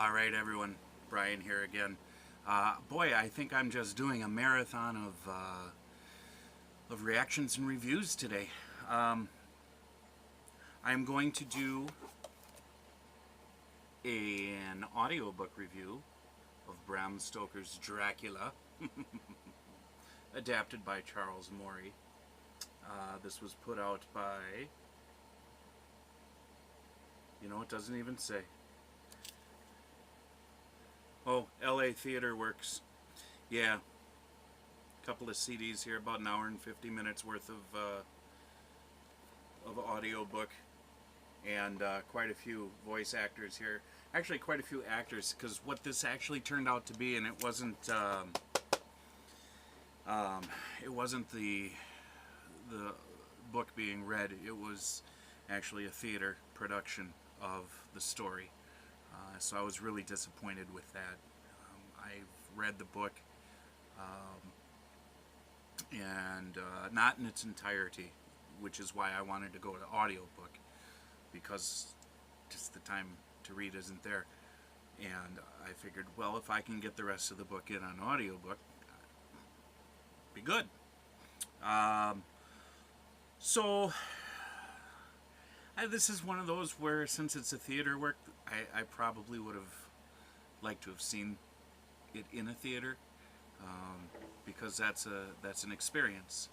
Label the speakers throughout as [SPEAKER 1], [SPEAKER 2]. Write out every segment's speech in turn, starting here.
[SPEAKER 1] All right, everyone. Brian here again. Boy, I think I'm just doing a marathon of reactions and reviews today. I'm going to do an audiobook review of Bram Stoker's Dracula, adapted by Charles Morey. This was put out by, it doesn't even say. Oh, LA Theater Works. Yeah. A couple of CDs here, about an hour and 50 minutes worth of audiobook. And quite a few voice actors here. Actually, quite a few actors, because what this actually turned out to be, and it wasn't the book being read, it was actually a theater production of the story. So I was really disappointed with that. I've read the book, and not in its entirety, which is why I wanted to go to audiobook, because just the time to read isn't there. And I figured, well, if I can get the rest of the book in on audiobook, be good. This is one of those where, since it's a theater work, I probably would have liked to have seen it in a theater, because that's an experience,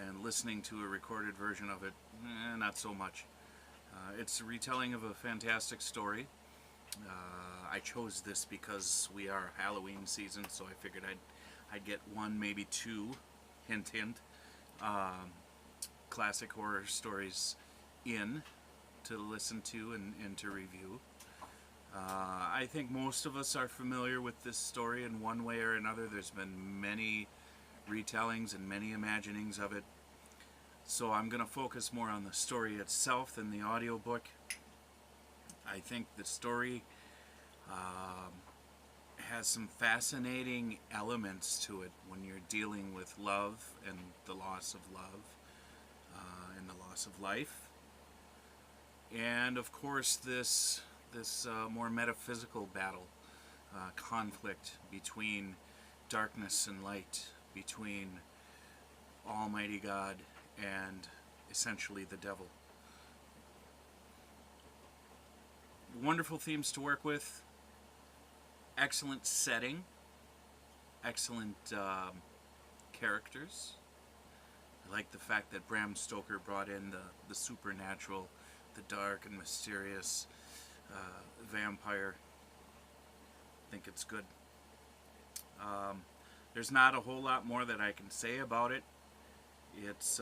[SPEAKER 1] and listening to a recorded version of it, not so much. It's a retelling of a fantastic story. I chose this because we are Halloween season, so I figured I'd get one, maybe two, hint hint, classic horror stories in to listen to and to review. I think most of us are familiar with this story in one way or another. There's been many retellings and many imaginings of it. So I'm going to focus more on the story itself than the audiobook. I think the story has some fascinating elements to it when you're dealing with love and the loss of love, and the loss of life. And of course this more metaphysical battle, conflict between darkness and light, between Almighty God and essentially the devil. Wonderful themes to work with, excellent setting, excellent characters. I like the fact that Bram Stoker brought in the supernatural, the dark and mysterious vampire. I think it's good. There's not a whole lot more that I can say about it. It's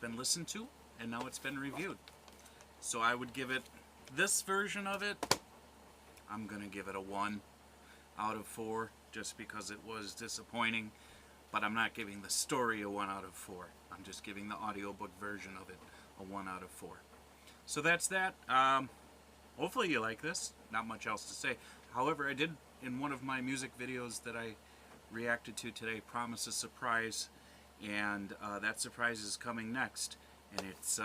[SPEAKER 1] been listened to, and now it's been reviewed. So I would give it, this version of it, I'm going to give it a 1 out of 4, just because it was disappointing. But I'm not giving the story a 1 out of 4. I'm just giving the audiobook version of it a 1 out of 4. So that's that. Hopefully you like this. Not much else to say. However, I did, in one of my music videos that I reacted to today, promise a surprise. And that surprise is coming next. And it's